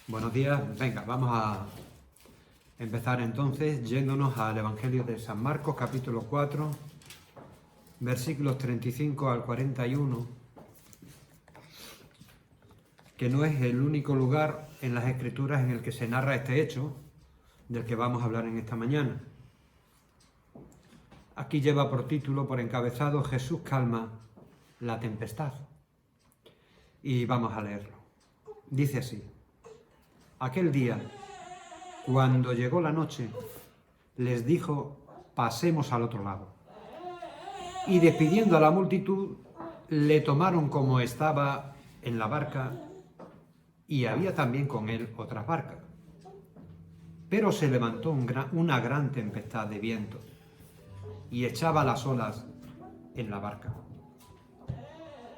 Buenos días. Venga, vamos a empezar entonces yéndonos al Evangelio de San Marcos, capítulo 4, versículos 35 al 41, que no es el único lugar en las Escrituras en el que se narra este hecho del que vamos a hablar en esta mañana. Aquí lleva por título, por encabezado, Jesús calma la tempestad. Y vamos a leerlo. Dice así: aquel día, cuando llegó la noche, les dijo: pasemos al otro lado. Y despidiendo a la multitud, le tomaron como estaba en la barca, y había también con él otras barcas. Pero se levantó una gran tempestad de viento, y echaba las olas en la barca,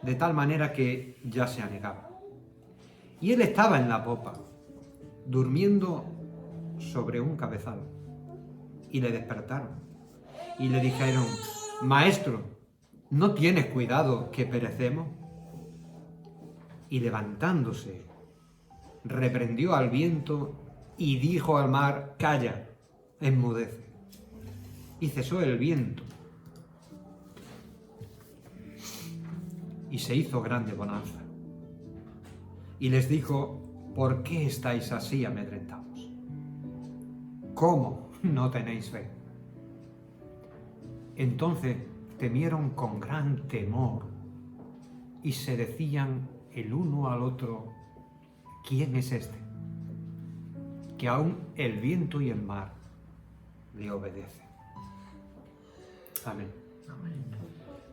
de tal manera que ya se anegaba. Y él estaba en la popa, durmiendo sobre un cabezal. Y le despertaron y le dijeron: Maestro, ¿no tienes cuidado que perecemos? Y levantándose, reprendió al viento y dijo al mar: calla, enmudece. Y cesó el viento, y se hizo grande bonanza. Y les dijo: ¿por qué estáis así amedrentados? ¿Cómo no tenéis fe? Entonces temieron con gran temor y se decían el uno al otro: ¿quién es este? Que aún el viento y el mar le obedecen. Amén. Amén.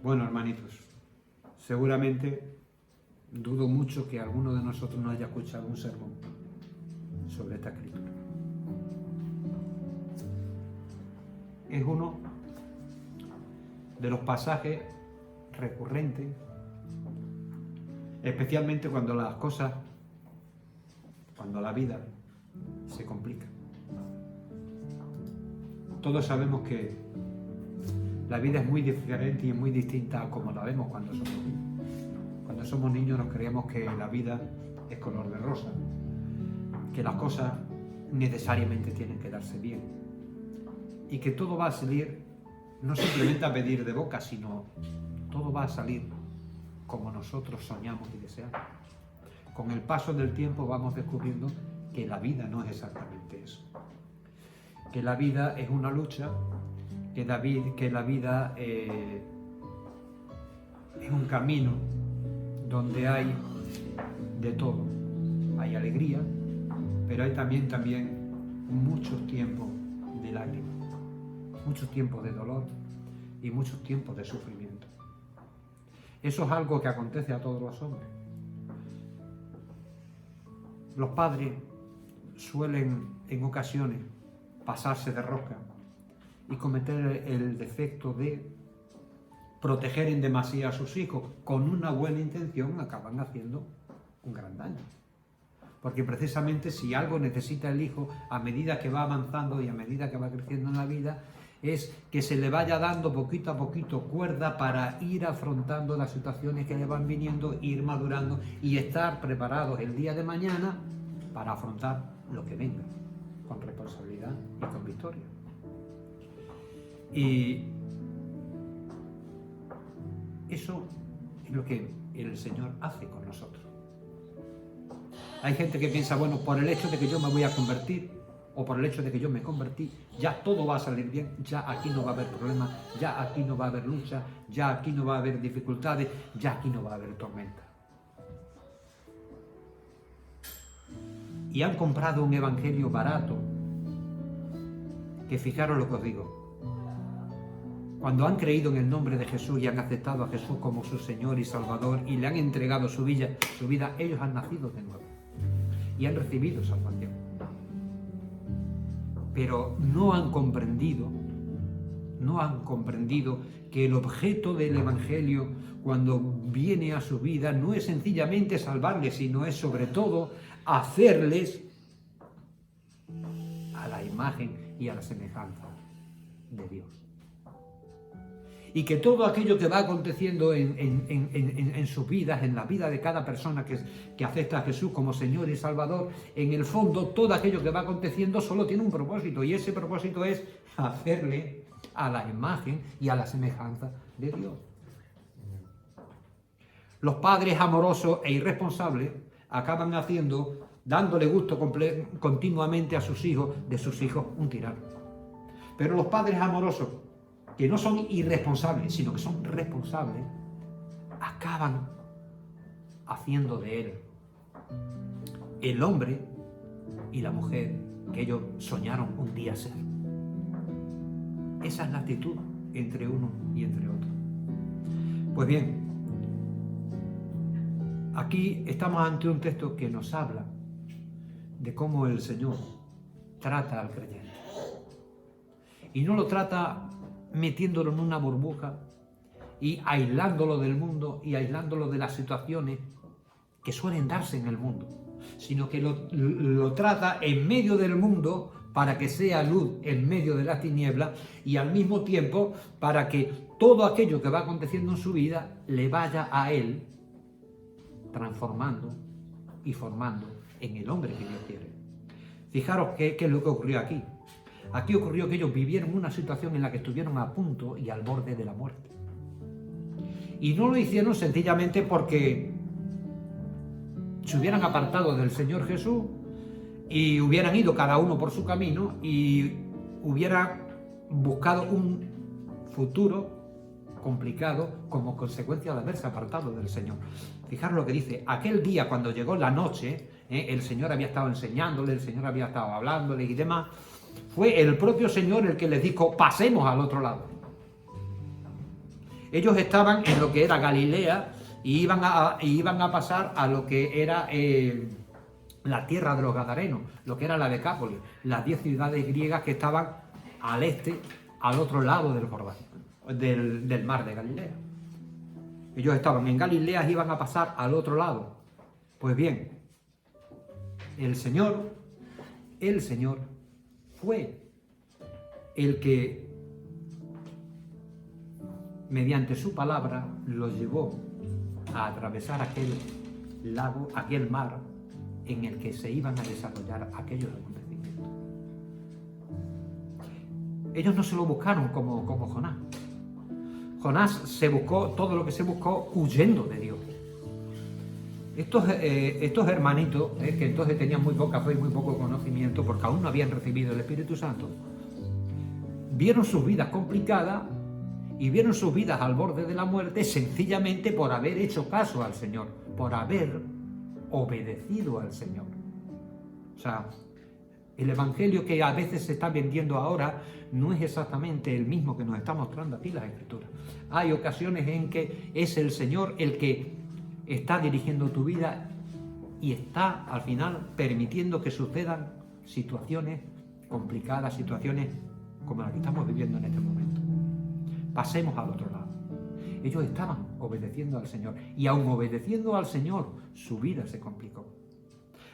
Bueno, hermanitos, seguramente dudo mucho que alguno de nosotros no haya escuchado un sermón sobre esta escritura. Es uno de los pasajes recurrentes, especialmente cuando las cosas, cuando la vida se complica. Todos sabemos que la vida es muy diferente y muy distinta a como la vemos cuando somos niños. Cuando somos niños nos creemos que la vida es color de rosa, que las cosas necesariamente tienen que darse bien y que todo va a salir no simplemente a pedir de boca, sino todo va a salir como nosotros soñamos y deseamos. Con el paso del tiempo vamos descubriendo que la vida no es exactamente eso, que la vida es una lucha, que la vida es un camino donde hay de todo. Hay alegría, pero hay también muchos tiempos de lágrimas, muchos tiempos de dolor y muchos tiempos de sufrimiento. Eso es algo que acontece a todos los hombres. Los padres suelen en ocasiones pasarse de rosca y cometer el defecto de proteger en demasía a sus hijos. Con una buena intención acaban haciendo un gran daño. Porque precisamente si algo necesita el hijo a medida que va avanzando y a medida que va creciendo en la vida, es que se le vaya dando poquito a poquito cuerda para ir afrontando las situaciones que le van viniendo, ir madurando y estar preparados el día de mañana para afrontar lo que venga, con responsabilidad y con victoria. Y eso es lo que el Señor hace con nosotros. Hay gente que piensa, bueno, por el hecho de que yo me voy a convertir, o por el hecho de que yo me convertí, ya todo va a salir bien, ya aquí no va a haber problemas, ya aquí no va a haber lucha, ya aquí no va a haber dificultades, ya aquí no va a haber tormenta. Y han comprado un evangelio barato, que fijaros lo que os digo. Cuando han creído en el nombre de Jesús y han aceptado a Jesús como su Señor y Salvador y le han entregado su vida, ellos han nacido de nuevo y han recibido salvación. Pero no han comprendido que el objeto del Evangelio, cuando viene a su vida, no es sencillamente salvarles, sino es sobre todo hacerles a la imagen y a la semejanza de Dios. y que todo aquello que va aconteciendo en sus vidas, en la vida de cada persona que acepta a Jesús como Señor y Salvador, en el fondo todo aquello que va aconteciendo solo tiene un propósito, y ese propósito es hacerle a la imagen y a la semejanza de Dios. Los padres amorosos e irresponsables acaban dándole gusto continuamente a sus hijos, de sus hijos un tirano. Pero los padres amorosos, que no son irresponsables, sino que son responsables, acaban haciendo de él el hombre y la mujer que ellos soñaron un día ser. Esa es la actitud entre uno y entre otro. Pues bien, aquí estamos ante un texto que nos habla de cómo el Señor trata al creyente. Y no lo trata metiéndolo en una burbuja y aislándolo del mundo y aislándolo de las situaciones que suelen darse en el mundo, sino que lo trata en medio del mundo para que sea luz en medio de las tinieblas, y al mismo tiempo para que todo aquello que va aconteciendo en su vida le vaya a él transformando y formando en el hombre que Dios quiere. Fijaros qué es lo que ocurrió aquí. Aquí ocurrió que ellos vivieron una situación en la que estuvieron a punto y al borde de la muerte. Y no lo hicieron sencillamente porque se hubieran apartado del Señor Jesús y hubieran ido cada uno por su camino y hubieran buscado un futuro complicado como consecuencia de haberse apartado del Señor. Fijaros lo que dice: aquel día cuando llegó la noche, el Señor había estado enseñándole, el Señor había estado hablándole y demás. Fue el propio Señor el que les dijo: pasemos al otro lado. Ellos estaban en lo que era Galilea y iban a pasar a lo que era la tierra de los Gadarenos, lo que era la Decápolis, las 10 ciudades griegas que estaban al este, al otro lado del Jordán, del mar de Galilea. Ellos estaban en Galilea y iban a pasar al otro lado. Pues bien, el Señor fue el que, mediante su palabra, los llevó a atravesar aquel lago, aquel mar en el que se iban a desarrollar aquellos acontecimientos. Ellos no se lo buscaron como Jonás. Jonás se buscó todo lo que se buscó huyendo de Dios. Estos hermanitos, que entonces tenían muy poca fe y muy poco conocimiento, porque aún no habían recibido el Espíritu Santo, vieron sus vidas complicadas y vieron sus vidas al borde de la muerte sencillamente por haber hecho caso al Señor, por haber obedecido al Señor. O sea, el Evangelio que a veces se está vendiendo ahora no es exactamente el mismo que nos está mostrando aquí las Escrituras. Hay ocasiones en que es el Señor el que está dirigiendo tu vida y está al final permitiendo que sucedan situaciones complicadas, situaciones como la que estamos viviendo en este momento. Pasemos al otro lado. Ellos estaban obedeciendo al Señor, y aun obedeciendo al Señor, su vida se complicó.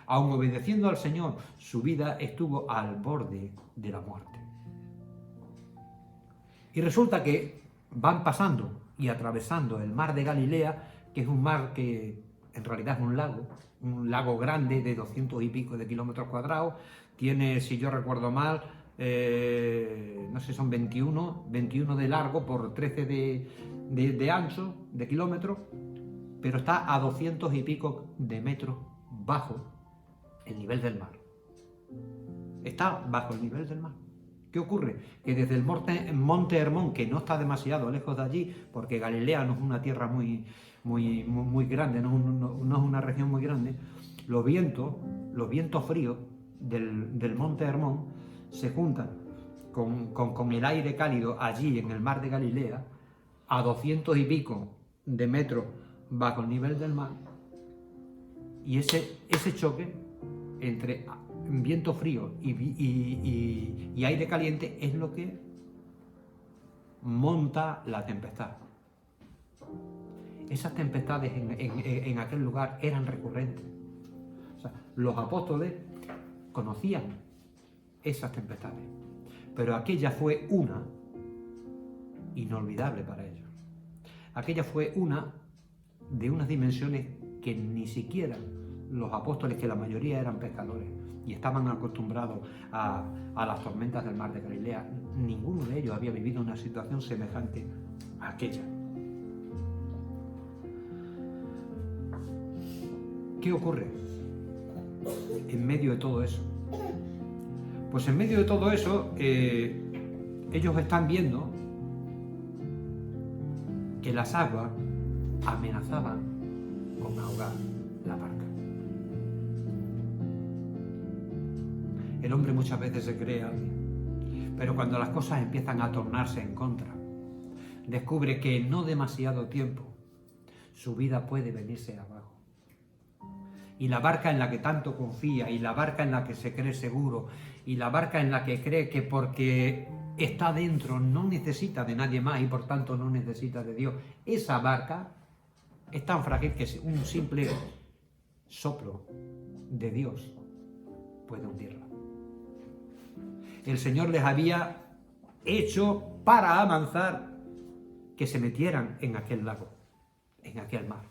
Aun obedeciendo al Señor, su vida estuvo al borde de la muerte. Y resulta que van pasando y atravesando el mar de Galilea, que es un mar que en realidad es un lago grande de 200 y pico de kilómetros cuadrados. Tiene, si yo recuerdo mal, no sé, son 21 de largo por 13 de ancho, de kilómetros, pero está a 200 y pico de metros bajo el nivel del mar. Está bajo el nivel del mar. ¿Qué ocurre? Que desde el monte Hermón, que no está demasiado lejos de allí, porque Galilea no es una tierra muy grande, no es una región muy grande, los vientos fríos del monte Hermón se juntan con el aire cálido allí en el mar de Galilea, a 200 y pico de metros bajo el nivel del mar, y ese choque entre viento frío y aire caliente es lo que monta la tempestad. Esas tempestades en aquel lugar eran recurrentes. O sea, los apóstoles conocían esas tempestades, pero aquella fue una inolvidable para ellos. Aquella fue una de unas dimensiones que ni siquiera los apóstoles, que la mayoría eran pescadores y estaban acostumbrados a las tormentas del mar de Galilea, ninguno de ellos había vivido una situación semejante a aquella. ¿Qué ocurre en medio de todo eso? Pues en medio de todo eso, ellos están viendo que las aguas amenazaban con ahogar la barca. El hombre muchas veces se cree alguien, pero cuando las cosas empiezan a tornarse en contra, descubre que en no demasiado tiempo su vida puede venirse abajo. Y la barca en la que tanto confía, y la barca en la que se cree seguro, y la barca en la que cree que porque está dentro no necesita de nadie más y por tanto no necesita de Dios, esa barca es tan frágil que un simple soplo de Dios puede hundirla. El Señor les había hecho para avanzar que se metieran en aquel lago, en aquel mar.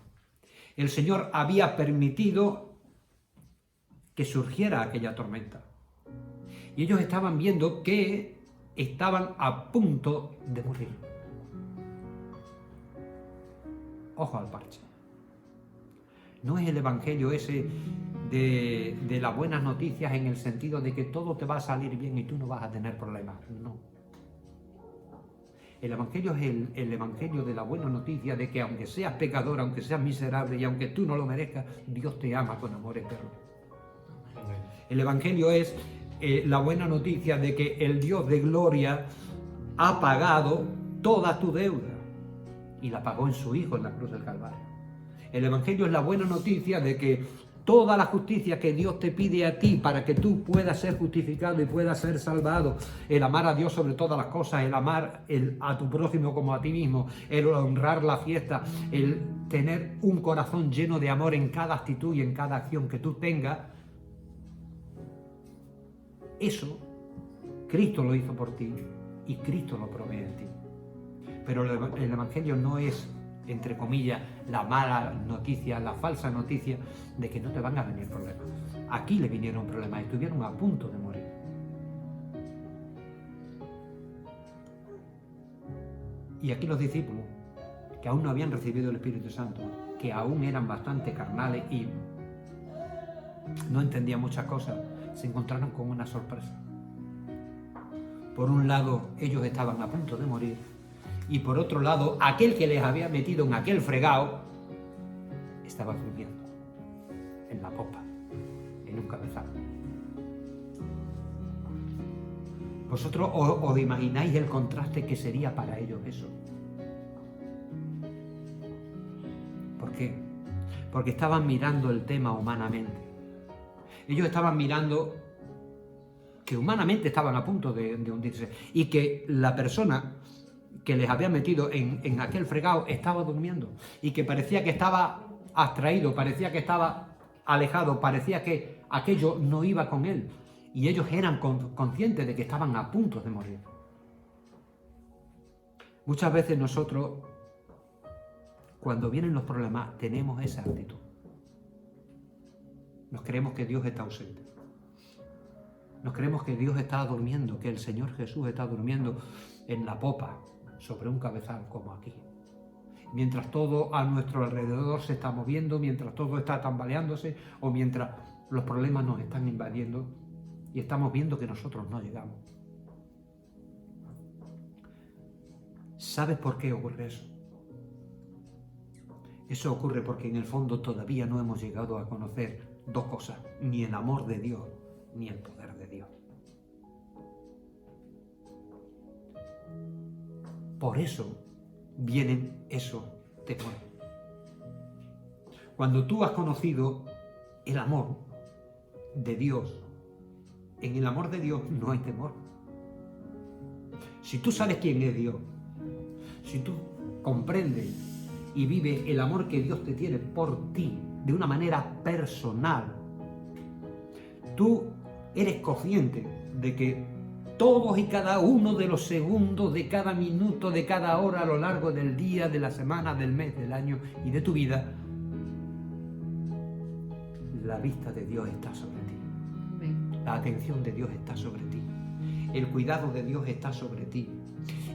El Señor había permitido que surgiera aquella tormenta. Y ellos estaban viendo que estaban a punto de morir. Ojo al parche. No es el evangelio ese de las buenas noticias en el sentido de que todo te va a salir bien y tú no vas a tener problemas. No. El evangelio es el evangelio de la buena noticia de que aunque seas pecador, aunque seas miserable y aunque tú no lo merezcas, Dios te ama con amor eterno. El evangelio es la buena noticia de que el Dios de gloria ha pagado toda tu deuda y la pagó en su Hijo en la cruz del Calvario. El evangelio es la buena noticia de que toda la justicia que Dios te pide a ti para que tú puedas ser justificado y puedas ser salvado, el amar a Dios sobre todas las cosas, el amar a tu prójimo como a ti mismo, el honrar la fiesta, el tener un corazón lleno de amor en cada actitud y en cada acción que tú tengas, eso Cristo lo hizo por ti y Cristo lo provee en ti. Pero el evangelio no es, entre comillas, la mala noticia, la falsa noticia de que no te van a venir problemas. Aquí le vinieron problemas, estuvieron a punto de morir. Y aquí los discípulos, que aún no habían recibido el Espíritu Santo, que aún eran bastante carnales y no entendían muchas cosas, se encontraron con una sorpresa. Por un lado, ellos estaban a punto de morir, y por otro lado, aquel que les había metido en aquel fregado estaba durmiendo en la popa, en un cabezal. ¿Vosotros os imagináis el contraste que sería para ellos eso? ¿Por qué? Porque estaban mirando el tema humanamente. Ellos estaban mirando que humanamente estaban a punto de hundirse y que la persona que les había metido en aquel fregado estaba durmiendo y que parecía que estaba abstraído, parecía que estaba alejado, parecía que aquello no iba con él y ellos eran conscientes de que estaban a punto de morir. Muchas veces nosotros, cuando vienen los problemas, tenemos esa actitud. Nos creemos que Dios está ausente. Nos creemos que Dios está durmiendo, que el Señor Jesús está durmiendo en la popa, sobre un cabezal como aquí. Mientras todo a nuestro alrededor se está moviendo, mientras todo está tambaleándose o mientras los problemas nos están invadiendo y estamos viendo que nosotros no llegamos. ¿Sabes por qué ocurre eso? Eso ocurre porque en el fondo todavía no hemos llegado a conocer dos cosas, ni el amor de Dios, ni el poder de Dios. Por eso vienen esos temores. Cuando tú has conocido el amor de Dios, en el amor de Dios no hay temor. Si tú sabes quién es Dios, si tú comprendes y vives el amor que Dios te tiene por ti de una manera personal, tú eres consciente de que todos y cada uno de los segundos, de cada minuto, de cada hora a lo largo del día, de la semana, del mes, del año y de tu vida, la vista de Dios está sobre ti. La atención de Dios está sobre ti. El cuidado de Dios está sobre ti.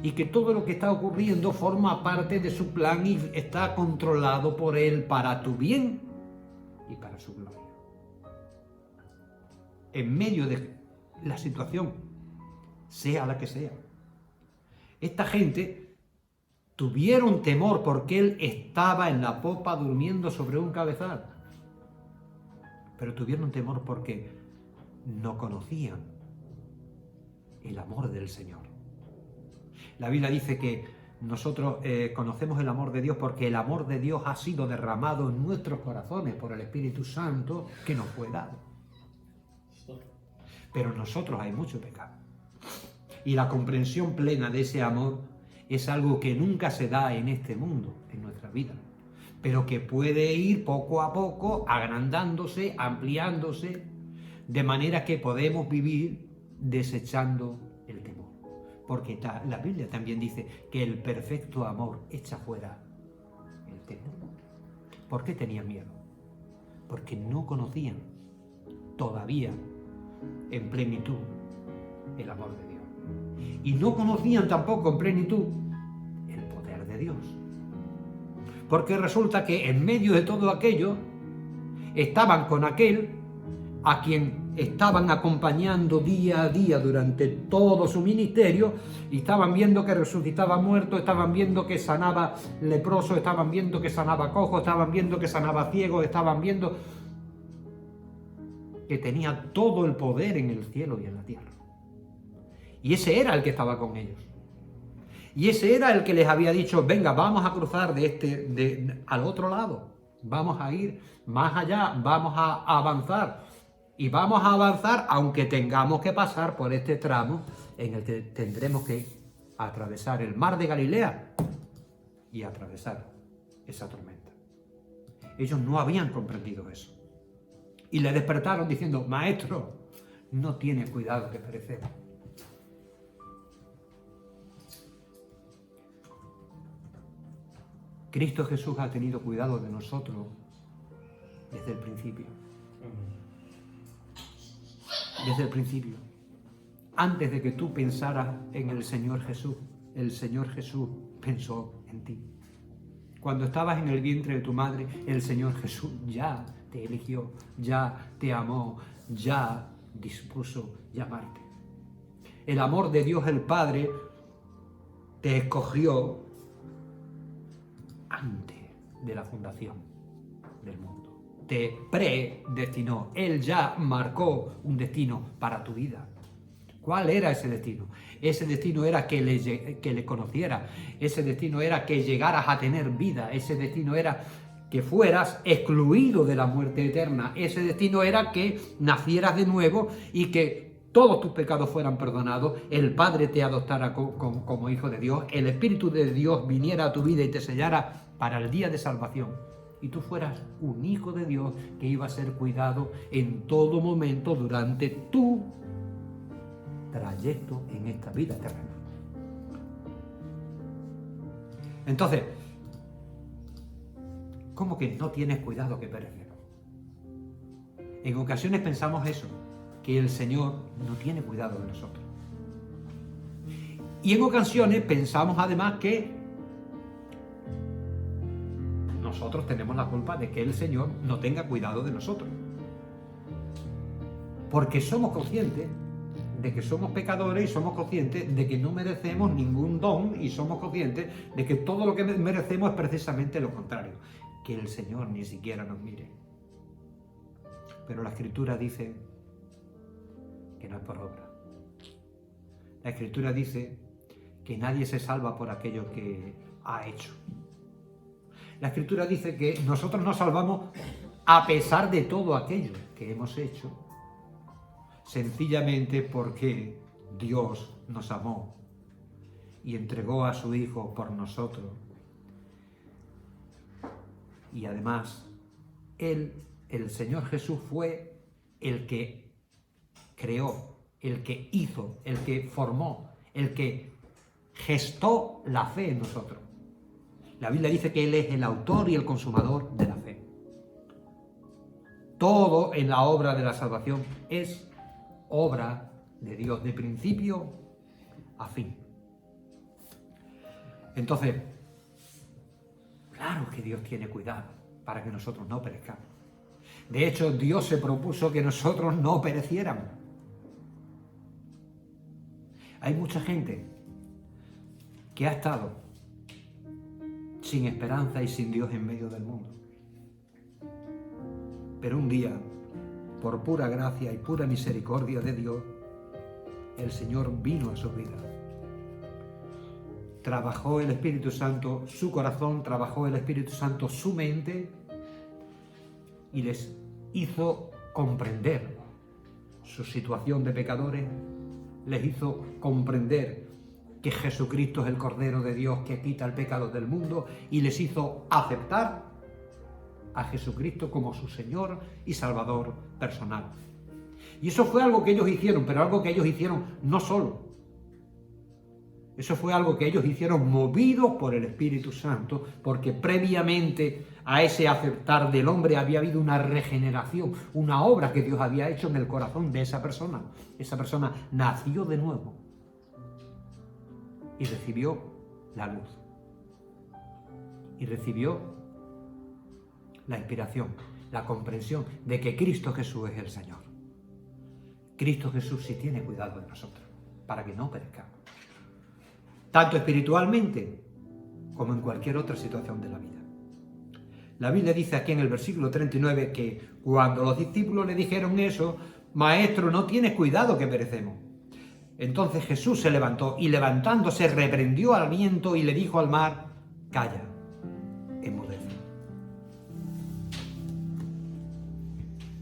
Y que todo lo que está ocurriendo forma parte de su plan y está controlado por Él para tu bien y para su gloria. En medio de la situación, sea la que sea, esta gente tuvieron temor porque Él estaba en la popa durmiendo sobre un cabezal. Pero tuvieron temor porque no conocían el amor del Señor. La Biblia dice que nosotros conocemos el amor de Dios porque el amor de Dios ha sido derramado en nuestros corazones por el Espíritu Santo que nos fue dado. Pero en nosotros hay mucho pecado. Y la comprensión plena de ese amor es algo que nunca se da en este mundo, en nuestra vida, pero que puede ir poco a poco agrandándose, ampliándose, de manera que podemos vivir desechando el temor. Porque la Biblia también dice que el perfecto amor echa fuera el temor. ¿Por qué tenían miedo? Porque no conocían todavía en plenitud el amor de Dios. Y no conocían tampoco en plenitud el poder de Dios. Porque resulta que en medio de todo aquello estaban con aquel a quien estaban acompañando día a día durante todo su ministerio, y estaban viendo que resucitaba muerto, estaban viendo que sanaba leproso, estaban viendo que sanaba cojo, estaban viendo que sanaba ciego, estaban viendo que tenía todo el poder en el cielo y en la tierra. Y ese era el que estaba con ellos. Y ese era el que les había dicho, venga, vamos a cruzar al otro lado, vamos a ir más allá, vamos a avanzar. Y vamos a avanzar aunque tengamos que pasar por este tramo en el que tendremos que atravesar el mar de Galilea y atravesar esa tormenta. Ellos no habían comprendido eso. Y le despertaron diciendo, maestro, no tienes cuidado que perecemos. Cristo Jesús ha tenido cuidado de nosotros desde el principio. Desde el principio. Antes de que tú pensaras en el Señor Jesús pensó en ti. Cuando estabas en el vientre de tu madre, el Señor Jesús ya te eligió, ya te amó, ya dispuso llamarte. El amor de Dios el Padre te escogió antes de la fundación del mundo. Te predestinó. Él ya marcó un destino para tu vida. ¿Cuál era ese destino? Ese destino era que le conociera. Ese destino era que llegaras a tener vida. Ese destino era que fueras excluido de la muerte eterna. Ese destino era que nacieras de nuevo y que todos tus pecados fueran perdonados, el Padre te adoptara como hijo de Dios, el Espíritu de Dios viniera a tu vida y te sellara para el día de salvación. Y tú fueras un hijo de Dios que iba a ser cuidado en todo momento durante tu trayecto en esta vida terrenal. Entonces, ¿cómo que no tienes cuidado que perecemos? En ocasiones pensamos eso, que el Señor no tiene cuidado de nosotros. Y en ocasiones pensamos además que nosotros tenemos la culpa de que el Señor no tenga cuidado de nosotros. Porque somos conscientes de que somos pecadores y somos conscientes de que no merecemos ningún don y somos conscientes de que todo lo que merecemos es precisamente lo contrario, que el Señor ni siquiera nos mire. Pero la Escritura dice que no es por obra. La Escritura dice que nadie se salva por aquello que ha hecho. La Escritura dice que nosotros nos salvamos a pesar de todo aquello que hemos hecho, sencillamente porque Dios nos amó y entregó a su Hijo por nosotros. Y además, Él, el Señor Jesús, fue el que creó el que hizo, el que formó, el que gestó la fe en nosotros. La Biblia dice que Él es el autor y el consumador de la fe. Todo en la obra de la salvación es obra de Dios, de principio a fin. Entonces, claro que Dios tiene cuidado para que nosotros no perezcamos. De hecho, Dios se propuso que nosotros no pereciéramos. Hay mucha gente que ha estado sin esperanza y sin Dios en medio del mundo. Pero un día, por pura gracia y pura misericordia de Dios, el Señor vino a su vida. Trabajó el Espíritu Santo su corazón, trabajó el Espíritu Santo su mente y les hizo comprender su situación de pecadores, les hizo comprender que Jesucristo es el Cordero de Dios que quita el pecado del mundo y les hizo aceptar a Jesucristo como su Señor y Salvador personal. Y eso fue algo que ellos hicieron, pero algo que ellos hicieron no solo. Eso fue algo que ellos hicieron movidos por el Espíritu Santo, porque previamente a ese aceptar del hombre había habido una regeneración, una obra que Dios había hecho en el corazón de esa persona. Esa persona nació de nuevo y recibió la luz. Y recibió la inspiración, la comprensión de que Cristo Jesús es el Señor. Cristo Jesús sí tiene cuidado de nosotros, para que no perezcamos. Tanto espiritualmente como en cualquier otra situación de la vida. La Biblia dice aquí en el versículo 39 que cuando los discípulos le dijeron eso, Maestro, no tienes cuidado que perecemos. Entonces Jesús se levantó y levantándose reprendió al viento y le dijo al mar, calla, enmudece.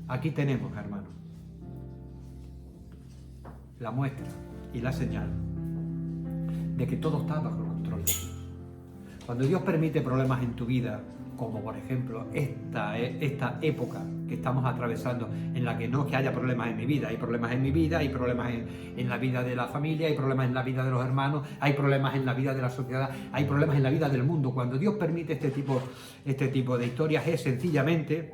Aquí tenemos, hermanos, la muestra y la señal de que todo está bajo el control de Dios. Cuando Dios permite problemas en tu vida, como por ejemplo esta época que estamos atravesando, en la que no es que haya problemas en mi vida, hay problemas en mi vida, hay problemas en la vida de la familia, hay problemas en la vida de los hermanos, hay problemas en la vida de la sociedad, hay problemas en la vida del mundo. Cuando Dios permite este tipo de historias es sencillamente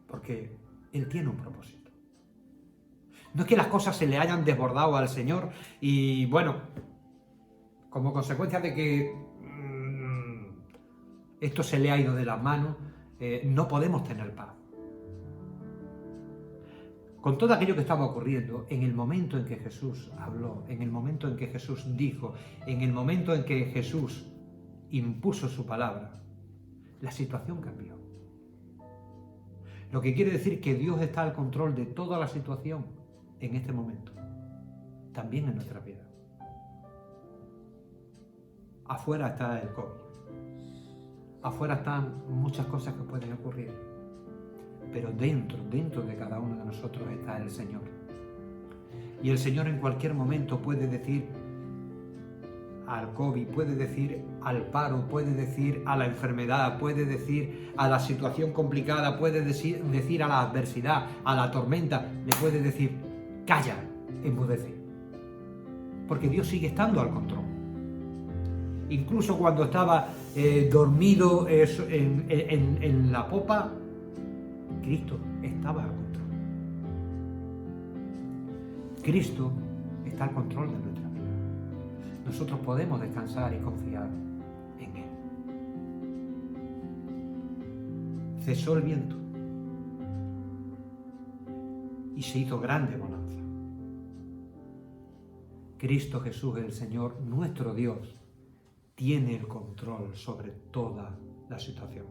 porque Él tiene un propósito. No es que las cosas se le hayan desbordado al Señor y, bueno, como consecuencia de que esto se le ha ido de las manos, no podemos tener paz. Con todo aquello que estaba ocurriendo, en el momento en que Jesús habló, en el momento en que Jesús dijo, en el momento en que Jesús impuso su palabra, la situación cambió. Lo que quiere decir que Dios está al control de toda la situación en este momento, también en nuestra vida. Afuera está el COVID, afuera están muchas cosas que pueden ocurrir, pero dentro de cada uno de nosotros está el Señor. Y el Señor en cualquier momento puede decir al COVID, puede decir al paro, puede decir a la enfermedad, puede decir a la situación complicada, puede decir a la adversidad, a la tormenta, le puede decir, calla, enmudece. Porque Dios sigue estando al control. Incluso cuando estaba dormido en la popa, Cristo estaba al control. Cristo está al control de nuestra vida. Nosotros podemos descansar y confiar en Él. Cesó el viento y se hizo grande bonanza. Cristo Jesús, el Señor, nuestro Dios, tiene el control sobre toda la situación,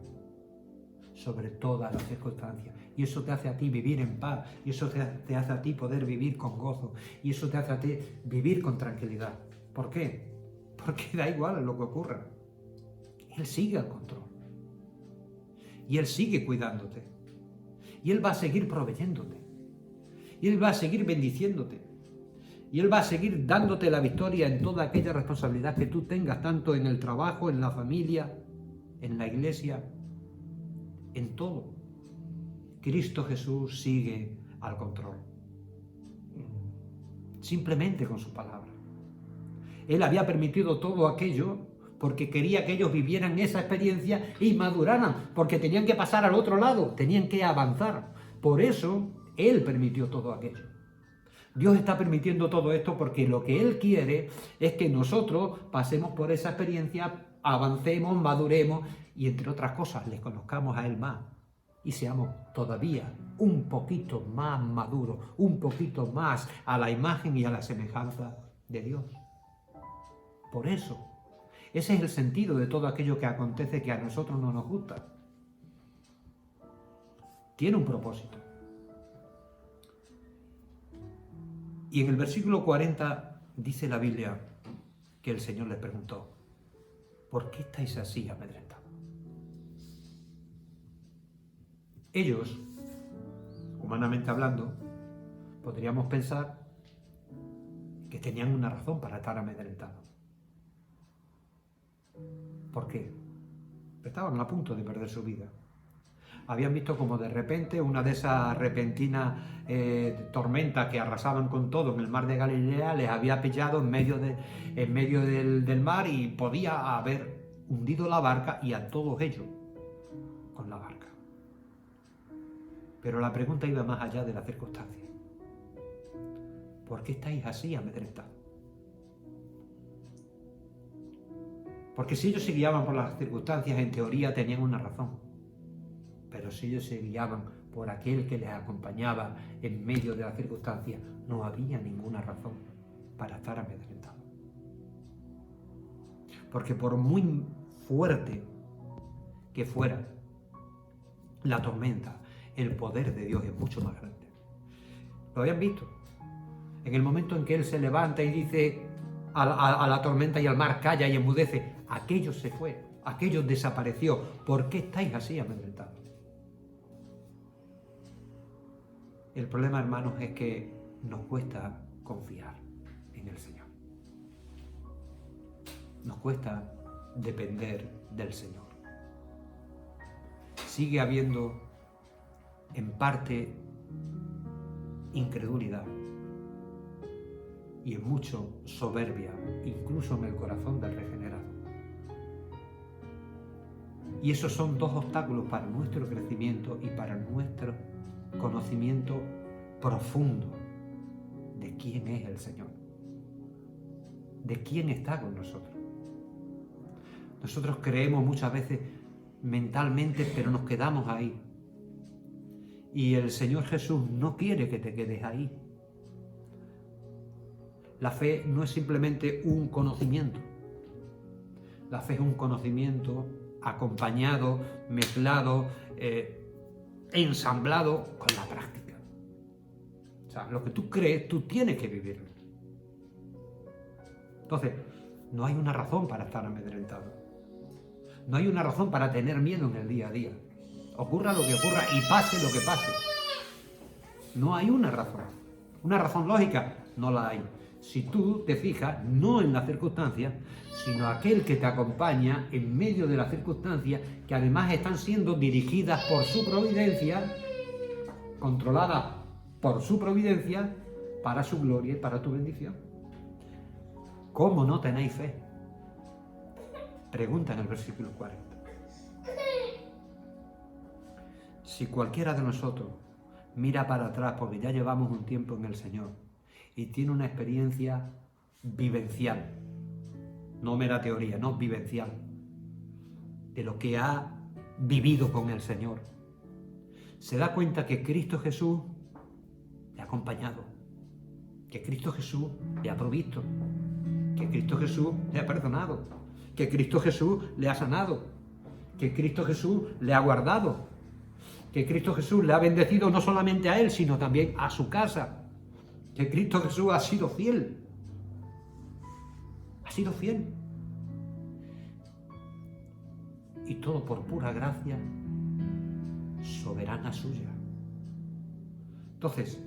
sobre todas las circunstancias. Y eso te hace a ti vivir en paz, y eso te hace a ti poder vivir con gozo, y eso te hace a ti vivir con tranquilidad. ¿Por qué? Porque da igual lo que ocurra. Él sigue al control. Y Él sigue cuidándote. Y Él va a seguir proveyéndote. Y Él va a seguir bendiciéndote. Y Él va a seguir dándote la victoria en toda aquella responsabilidad que tú tengas, tanto en el trabajo, en la familia, en la iglesia, en todo. Cristo Jesús sigue al control. simplemente con su palabra. Él había permitido todo aquello porque quería que ellos vivieran esa experiencia y maduraran, porque tenían que pasar al otro lado, tenían que avanzar. Por eso Él permitió todo aquello. Dios está permitiendo todo esto porque lo que Él quiere es que nosotros pasemos por esa experiencia, avancemos, maduremos y, entre otras cosas, le conozcamos a Él más y seamos todavía un poquito más maduros, un poquito más a la imagen y a la semejanza de Dios. Por eso, ese es el sentido de todo aquello que acontece que a nosotros no nos gusta. Tiene un propósito. Y en el versículo 40 dice la Biblia que el Señor les preguntó: ¿por qué estáis así amedrentados? Ellos, humanamente hablando, podríamos pensar que tenían una razón para estar amedrentados. ¿Por qué? Estaban a punto de perder su vida. Habían visto como de repente una de esas repentinas tormentas que arrasaban con todo en el mar de Galilea les había pillado en medio del mar y podía haber hundido la barca y a todos ellos con la barca. Pero la pregunta iba más allá de la circunstancia. ¿Por qué estáis así amedrentados? Porque si ellos se guiaban por las circunstancias, en teoría tenían una razón. Pero si ellos se guiaban por aquel que les acompañaba en medio de las circunstancias, no había ninguna razón para estar amedrentados. Porque por muy fuerte que fuera la tormenta, el poder de Dios es mucho más grande. ¿Lo habían visto? En el momento en que Él se levanta y dice a la tormenta y al mar, calla y enmudece, aquello se fue, aquello desapareció. ¿Por qué estáis así amedrentados? El problema, hermanos, es que nos cuesta confiar en el Señor. Nos cuesta depender del Señor. Sigue habiendo, en parte, incredulidad y en mucho soberbia, incluso en el corazón del regenerado. Y esos son dos obstáculos para nuestro crecimiento y para nuestro conocimiento profundo de quién es el Señor, de quién está con nosotros. Nosotros creemos muchas veces mentalmente, pero nos quedamos ahí. Y el Señor Jesús no quiere que te quedes ahí. La fe no es simplemente un conocimiento. La fe es un conocimiento acompañado, mezclado, ensamblado con la práctica. O sea, lo que tú crees, tú tienes que vivirlo. Entonces, no hay una razón para estar amedrentado. No hay una razón para tener miedo en el día a día. Ocurra lo que ocurra y pase lo que pase. No hay una razón. Una razón lógica, no la hay. Si tú te fijas, no en las circunstancias, sino aquel que te acompaña en medio de las circunstancias, que además están siendo dirigidas por su providencia, controladas por su providencia, para su gloria y para tu bendición. ¿Cómo no tenéis fe? Pregunta en el versículo 40. Si cualquiera de nosotros mira para atrás, porque ya llevamos un tiempo en el Señor, y tiene una experiencia vivencial, no mera teoría, no, vivencial, de lo que ha vivido con el Señor, se da cuenta que Cristo Jesús le ha acompañado, que Cristo Jesús le ha provisto, que Cristo Jesús le ha perdonado, que Cristo Jesús le ha sanado, que Cristo Jesús le ha guardado, que Cristo Jesús le ha bendecido no solamente a él, sino también a su casa, que Cristo Jesús ha sido fiel. Ha sido fiel. Y todo por pura gracia soberana suya. Entonces,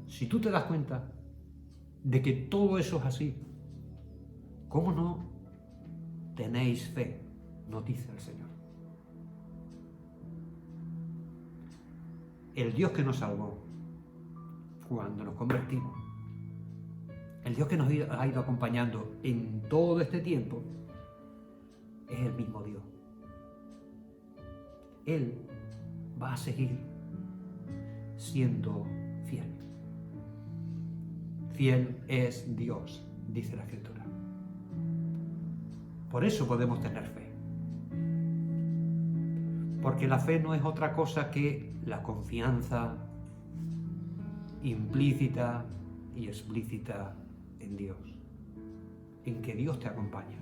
si tú te das cuenta de que todo eso es así, ¿cómo no tenéis fe? Nos dice el Señor. El Dios que nos salvó cuando nos convertimos el Dios que nos ha ido acompañando en todo este tiempo, es el mismo Dios. Él va a seguir siendo fiel. Fiel es Dios, dice la Escritura. Por eso podemos tener fe. Porque la fe no es otra cosa que la confianza implícita y explícita en Dios. En que Dios te acompaña.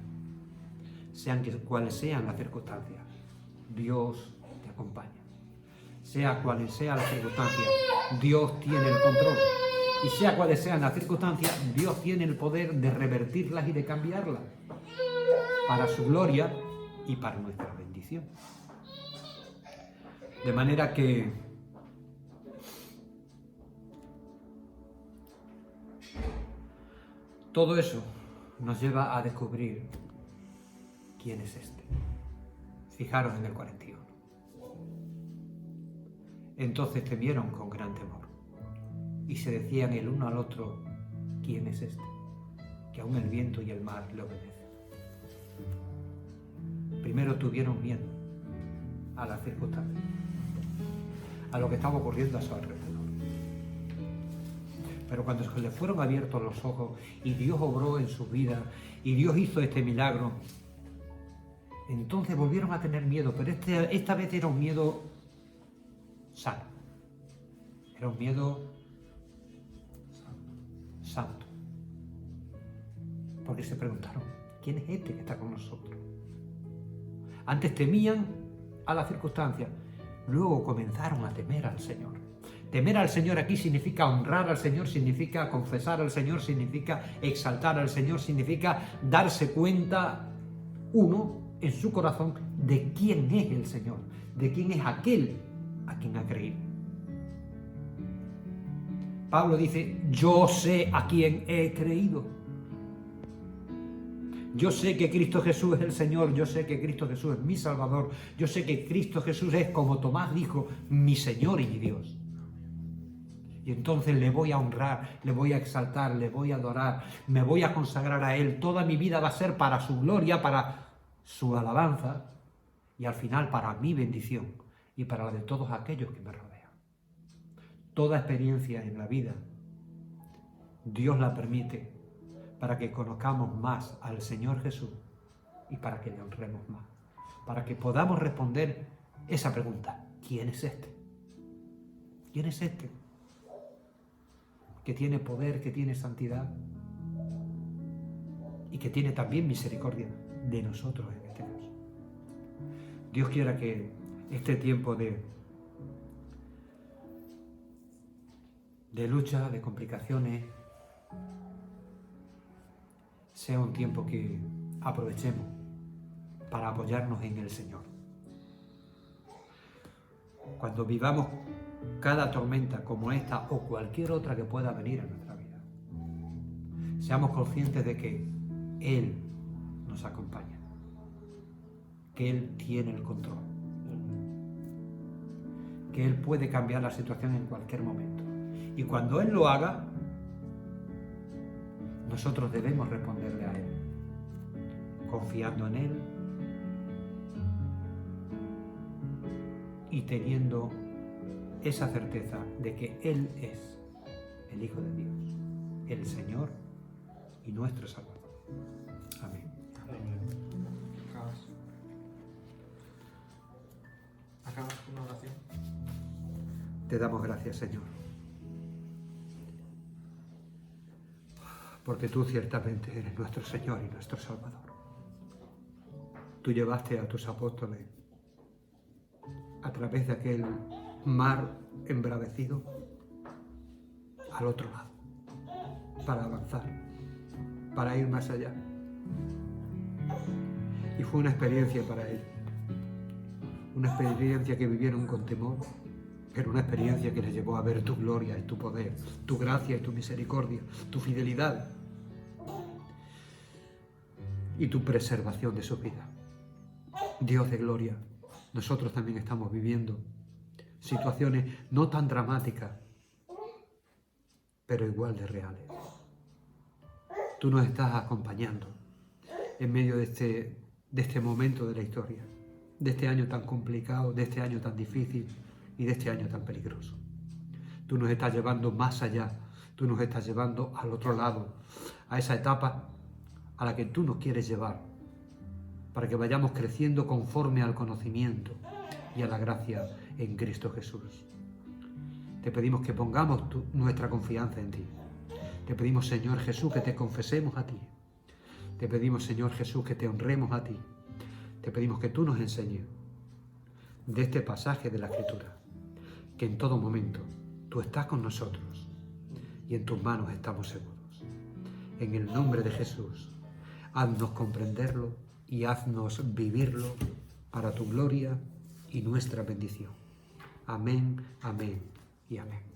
Sean cuales sean las circunstancias, Dios te acompaña. Sea cual sea la circunstancia, Dios tiene el control. Y sea cuales sean las circunstancias, Dios tiene el poder de revertirlas y de cambiarlas para su gloria y para nuestra bendición. De manera que todo eso nos lleva a descubrir quién es este. Fijaros en el 41. Entonces temieron con gran temor y se decían el uno al otro, ¿quién es este? Que aún el viento y el mar le obedecen. Primero tuvieron miedo a las circunstancias, a lo que estaba ocurriendo a su alrededor. Pero cuando se les fueron abiertos los ojos y Dios obró en sus vidas y Dios hizo este milagro, entonces volvieron a tener miedo, pero esta vez era un miedo sano. Era un miedo santo. Porque se preguntaron, ¿quién es este que está con nosotros? Antes temían a las circunstancias, luego comenzaron a temer al Señor. Temer al Señor aquí significa honrar al Señor, significa confesar al Señor, significa exaltar al Señor, significa darse cuenta uno en su corazón de quién es el Señor, de quién es aquel a quien ha creído. Pablo dice, yo sé a quién he creído. Yo sé que Cristo Jesús es el Señor, yo sé que Cristo Jesús es mi Salvador, yo sé que Cristo Jesús es, como Tomás dijo, mi Señor y mi Dios. Y entonces le voy a honrar, le voy a exaltar, le voy a adorar, me voy a consagrar a Él. Toda mi vida va a ser para su gloria, para su alabanza y al final para mi bendición y para la de todos aquellos que me rodean. Toda experiencia en la vida, Dios la permite para que conozcamos más al Señor Jesús y para que le honremos más. Para que podamos responder esa pregunta, ¿quién es este? ¿Quién es este? Que tiene poder, que tiene santidad y que tiene también misericordia de nosotros en este caso. Dios quiera que este tiempo de lucha, de complicaciones, sea un tiempo que aprovechemos para apoyarnos en el Señor. Cuando vivamos cada tormenta como esta o cualquier otra que pueda venir a nuestra vida, seamos conscientes de que Él nos acompaña, que Él tiene el control, que Él puede cambiar la situación en cualquier momento. Y cuando Él lo haga, nosotros debemos responderle a Él, confiando en Él y teniendo esa certeza de que Él es el Hijo de Dios, el Señor y nuestro Salvador. Amén. ¿Acabas con una oración? Te damos gracias, Señor, porque tú ciertamente eres nuestro Señor y nuestro Salvador. Tú llevaste a tus apóstoles a través de aquel mar embravecido al otro lado, para avanzar, para ir más allá. Y fue una experiencia para ellos, una experiencia que vivieron con temor, pero una experiencia que les llevó a ver tu gloria y tu poder, tu gracia y tu misericordia, tu fidelidad y tu preservación de su vida. Dios de gloria, nosotros también estamos viviendo situaciones no tan dramáticas, pero igual de reales. Tú nos estás acompañando en medio de este momento de la historia, de este año tan complicado, de este año tan difícil y de este año tan peligroso. Tú nos estás llevando más allá, tú nos estás llevando al otro lado, a esa etapa a la que tú nos quieres llevar, para que vayamos creciendo conforme al conocimiento y a la gracia en Cristo Jesús. Te pedimos que pongamos nuestra confianza en ti. Te pedimos, Señor Jesús, que te confesemos a ti. Te pedimos, Señor Jesús, que te honremos a ti. Te pedimos que tú nos enseñes de este pasaje de la Escritura, que en todo momento tú estás con nosotros y en tus manos estamos seguros. En el nombre de Jesús, haznos comprenderlo y haznos vivirlo para tu gloria y nuestra bendición. Amén, amén y amén.